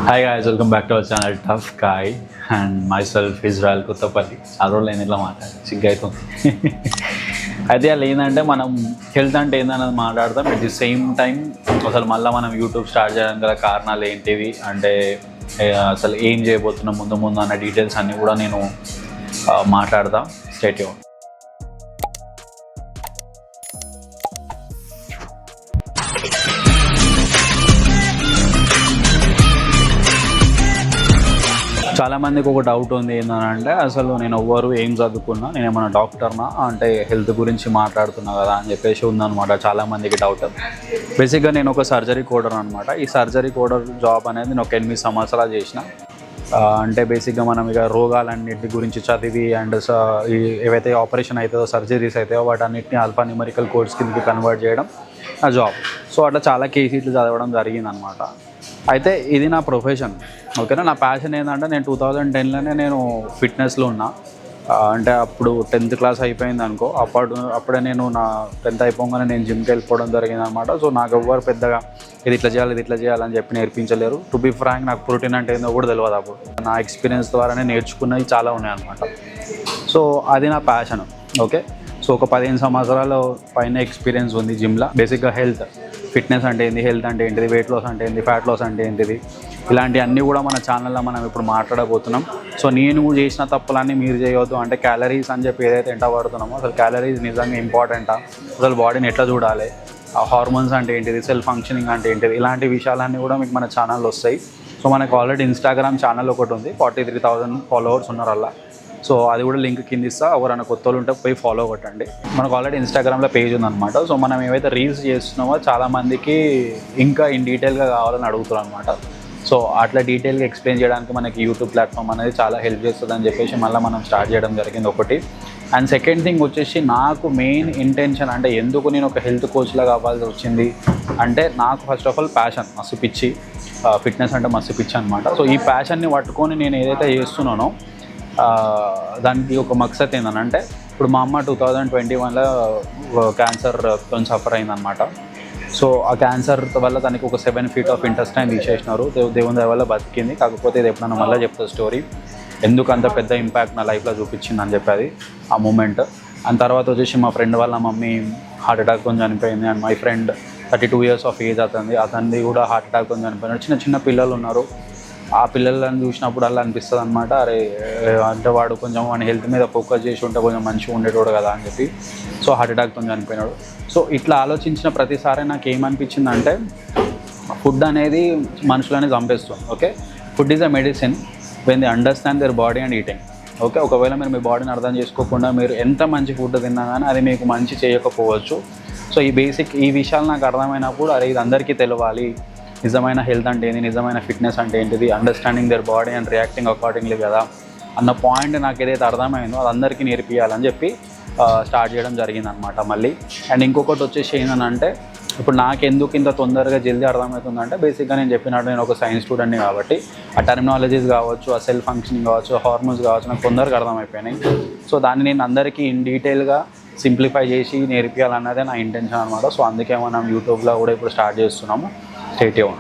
Hi guys, welcome back to our channel tough guy and my self Israel Kothapalli. ఆ రోజు నేను ఇట్లా సిగ్గు అవుతుంది. అయితే అలా ఏంటంటే మనం హెల్త్ అంటే ఏందన్నది మాట్లాడతాం. ఎట్ ది సేమ్ టైం అసలు మళ్ళీ మనం యూట్యూబ్ స్టార్ట్ చేయడానికి గల కారణాలు ఏంటివి, అంటే అసలు ఏం చేయబోతున్నాం ముందు ముందు అన్న డీటెయిల్స్ అన్నీ కూడా నేను మాట్లాడదాం. Stay tune. చాలామందికి ఒక డౌట్ ఉంది ఏంటంటే, అసలు నేను ఎవ్వరు ఏం చదువుకున్నా, నేను ఏమైనా డాక్టర్నా అంటే హెల్త్ గురించి మాట్లాడుతున్నా కదా అని చెప్పేసి ఉందన్నమాట చాలామందికి డౌట్. బేసిక్గా నేను ఒక సర్జరీ కోడర్ అనమాట. ఈ సర్జరీ కోడర్ జాబ్ అనేది నేను ఒక 8 సంవత్సరాలు చేసిన. అంటే బేసిక్గా మనం ఇక రోగాలన్నింటి గురించి చదివి అండ్ ఏవైతే ఆపరేషన్ అవుతుందో, సర్జరీస్ అవుతాయో వాటన్నిటిని ఆల్ఫా న్యూమరికల్ కోడ్స్ కిందకి కన్వర్ట్ చేయడం నా జాబ్. సో అట్లా చాలా కేసీట్లు చదవడం జరిగిందనమాట. అయితే ఇది నా ప్రొఫెషన్, ఓకేనా. నా ప్యాషన్ ఏంటంటే, నేను 2010లోనే నేను ఫిట్నెస్లో ఉన్నా. అంటే అప్పుడు 10th క్లాస్ అయిపోయింది అనుకో. అప్పుడే నేను నా 10th అయిపోగానే నేను జిమ్కి వెళ్ళిపోవడం జరిగింది అనమాట. సో నాకు ఎవ్వరు పెద్దగా ఇది ఇట్లా చేయాలని చెప్పి నేర్పించలేరు. టు బి ఫ్రాంక్, నాకు ప్రోటీన్ అంటే ఏందో కూడా తెలియదు అప్పుడు. నా ఎక్స్పీరియన్స్ ద్వారానే నేర్చుకున్నవి చాలా ఉన్నాయన్నమాట. సో అది నా ప్యాషన్, ఓకే. సో ఒక 15 సంవత్సరాల పైన ఎక్స్పీరియన్స్ ఉంది జిమ్లో. బేసిక్గా హెల్త్, ఫిట్నెస్ అంటే ఏంది, హెల్త్ అంటే ఏంటిది, వెయిట్ లాస్ అంటే ఏంటి, ఫ్యాట్ లాస్ అంటే ఏంటిది, ఇలాంటివన్నీ కూడా మన ఛానల్లో మనం ఇప్పుడు మాట్లాడబోతున్నాం. సో నేను చేసిన తప్పులన్నీ మీరు చేయవద్దు. అంటే క్యాలరీస్ అని చెప్పి ఏదైతే ఎంట పడుతున్నామో, అసలు క్యాలరీస్ నిజంగా ఇంపార్టెంటా, అసలు బాడీని ఎట్లా చూడాలి, హార్మోన్స్ అంటే ఏంటిది, సెల్ఫ్ ఫంక్షనింగ్ అంటే ఏంటిది, ఇలాంటి విషయాలన్నీ కూడా మీకు మన ఛానల్లో వస్తాయి. సో మనకు ఆల్రెడీ ఇన్స్టాగ్రామ్ ఛానల్ ఒకటి ఉంది, 43,000 ఫాలోవర్స్ ఉన్నారు అలా. సో అది కూడా లింక్ కింద ఇస్తా, ఎవరైనా కొత్త వాళ్ళు ఉంటే పోయి ఫాలో కొట్టండి. మనకు ఆల్రెడీ ఇన్స్టాగ్రామ్లో పేజ్ ఉందన్నమాట. సో మనం ఏవైతే రీల్స్ చేస్తున్నామో చాలామందికి ఇంకా ఇన్ డీటెయిల్గా కావాలని అడుగుతారు అనమాట. సో అట్లా డీటెయిల్గా ఎక్స్ప్లెయిన్ చేయడానికి మనకి యూట్యూబ్ ప్లాట్ఫామ్ అనేది చాలా హెల్ప్ చేస్తుంది అని చెప్పేసి మళ్ళీ మనం స్టార్ట్ చేయడం జరిగింది ఒకటి. అండ్ సెకండ్ థింగ్ వచ్చేసి, నాకు మెయిన్ ఇంటెన్షన్ అంటే ఎందుకు నేను ఒక హెల్త్ కోచ్లా కావాల్సి వచ్చింది అంటే, నాకు ఫస్ట్ ఆఫ్ ఆల్ ప్యాషన్, మస్తు పిచ్చి, ఫిట్నెస్ అంటే మస్తు పిచ్చి అనమాట. సో ఈ ప్యాషన్ని పట్టుకొని నేను ఏదైతే చేస్తున్నానో దానికి ఒక మక్సత్ ఏంటంటే, ఇప్పుడు మా అమ్మ 2021లో క్యాన్సర్తో సఫర్ అయిందనమాట. సో ఆ క్యాన్సర్ వల్ల తనకి ఒక 7 feet ఆఫ్ ఇంటెస్టైన్ తీసేసినారు. దేవుని దయ వల్ల బతికింది. కాకపోతే ఇది ఎప్పుడన్నా మళ్ళీ చెప్తాను స్టోరీ, ఎందుకు అంత పెద్ద ఇంపాక్ట్ నా లైఫ్లో చూపించింది అని చెప్పేది ఆ మూమెంట్. అండ్ తర్వాత వచ్చేసి మా ఫ్రెండ్ వాళ్ళ మమ్మీ హార్ట్ అటాక్తో చనిపోయింది. And my friend 32 years of age అతనిది కూడా హార్ట్ అటాక్తో చనిపోయినాడు. చిన్న చిన్న పిల్లలు ఉన్నారు. ఆ పిల్లలను చూసినప్పుడు అలా అనిపిస్తుంది అనమాట, అరే అంటే వాడు కొంచెం వాడి హెల్త్ మీద ఫోకస్ చేసి ఉంటే కొంచెం మంచిగా ఉండేటోడు కదా అని చెప్పి. సో హార్ట్ అటాక్తో చనిపోయినాడు. సో ఇట్లా ఆలోచించిన ప్రతిసారి నాకు ఏమనిపించిందంటే, ఫుడ్ అనేది మనుషులని చంపేస్తుంది, okay. Food is a medicine when the understand their body and eating, okay. ఒకవేళ మీరు మీ బాడీని అర్థం చేసుకోకుండా మీరు ఎంత మంచి ఫుడ్ తిన్నా కానీ అది మీకు మంచి చేయకపోవచ్చు. సో ఈ విషయాలు నాకు అర్థమైనప్పుడు, అరే ఇది అందరికీ తెలవాలి, నిజమైన హెల్త్ అంటే ఏంటి, నిజమైన ఫిట్నెస్ అంటే ఏంటిది, understanding their body and reacting accordingly కదా అన్న పాయింట్ నాకు ఏదైతే అర్థమైందో అది అందరికీ నేర్పియాలని చెప్పి స్టార్ట్ చేయడం జరిగిందనమాట మళ్ళీ. అండ్ ఇంకొకటి వచ్చేసి ఏంటంటే, ఇప్పుడు నాకు ఎందుకు ఇంత తొందరగా జల్దీ అర్థమవుతుందంటే, బేసిక్గా నేను చెప్పినట్టు నేను ఒక సైన్స్ స్టూడెంట్ని కాబట్టి ఆ టర్మినాలజీస్ కావచ్చు, ఆ సెల్ఫ్ ఫంక్షనింగ్ కావచ్చు, హార్మోన్స్ కావచ్చు, నాకు తొందరగా అర్థమైపోయినాయి. సో దాన్ని నేను అందరికీ ఇన్ డీటెయిల్గా సింప్లిఫై చేసి నేర్పియాలన్నదే నా ఇంటెన్షన్ అనమాట. సో అందుకే మనం యూట్యూబ్లో కూడా ఇప్పుడు స్టార్ట్ చేస్తున్నాము. Stay tune.